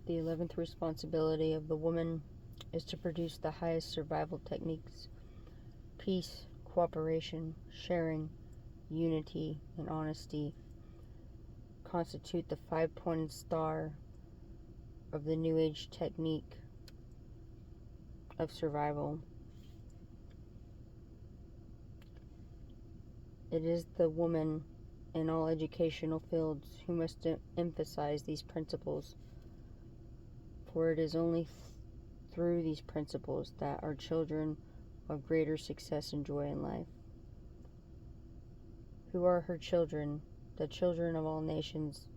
The 11th responsibility of the woman is to produce the highest survival techniques. Peace, cooperation, sharing, unity, and honesty constitute the five-pointed star of the New Age technique of survival. It is the woman in all educational fields who must emphasize these principles, for it is only through these principles that our children of greater success and joy in life. Who are her children? The children of all nations,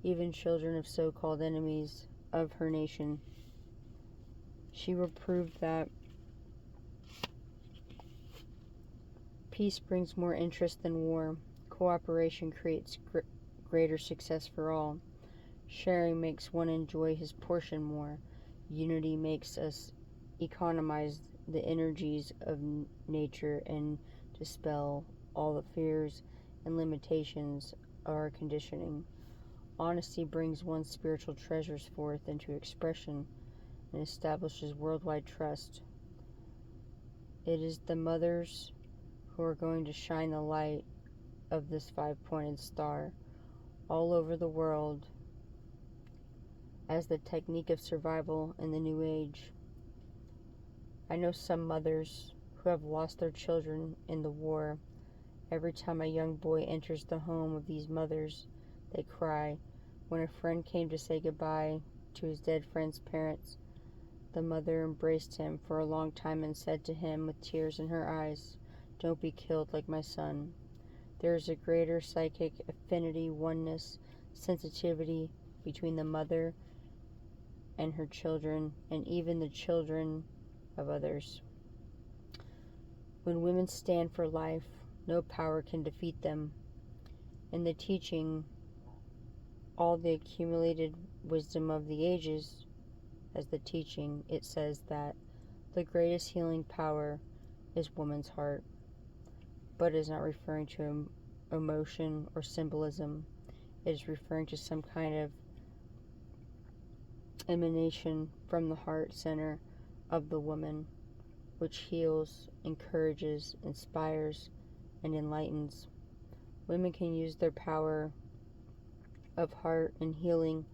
even children of so-called enemies of her nation. She will prove that peace brings more interest than war. Cooperation creates greater success for all. Sharing makes one enjoy his portion more. Unity makes us economize the energies of nature and dispel all the fears and limitations of our conditioning. Honesty brings one's spiritual treasures forth into expression and establishes worldwide trust. It is the mothers who are going to shine the light of this five-pointed star all over the world as the technique of survival in the New Age. I know some mothers who have lost their children in the war. Every time a young boy enters the home of these mothers, they cry. When a friend came to say goodbye to his dead friend's parents, the mother embraced him for a long time and said to him with tears in her eyes, "Don't be killed like my son." There is a greater psychic affinity, oneness, sensitivity between the mother and her children, and even the children of others. When women stand for life, no power can defeat them. In the teaching, all the accumulated wisdom of the ages, as the teaching, it says that the greatest healing power is woman's heart, but is not referring to emotion or symbolism. It is referring to some kind of emanation from the heart center of the woman, which heals, encourages, inspires, and enlightens. Women can use their power of heart in healing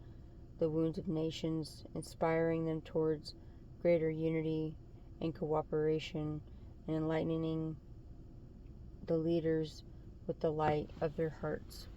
the wounds of nations, inspiring them towards greater unity and cooperation, and enlightening the leaders with the light of their hearts.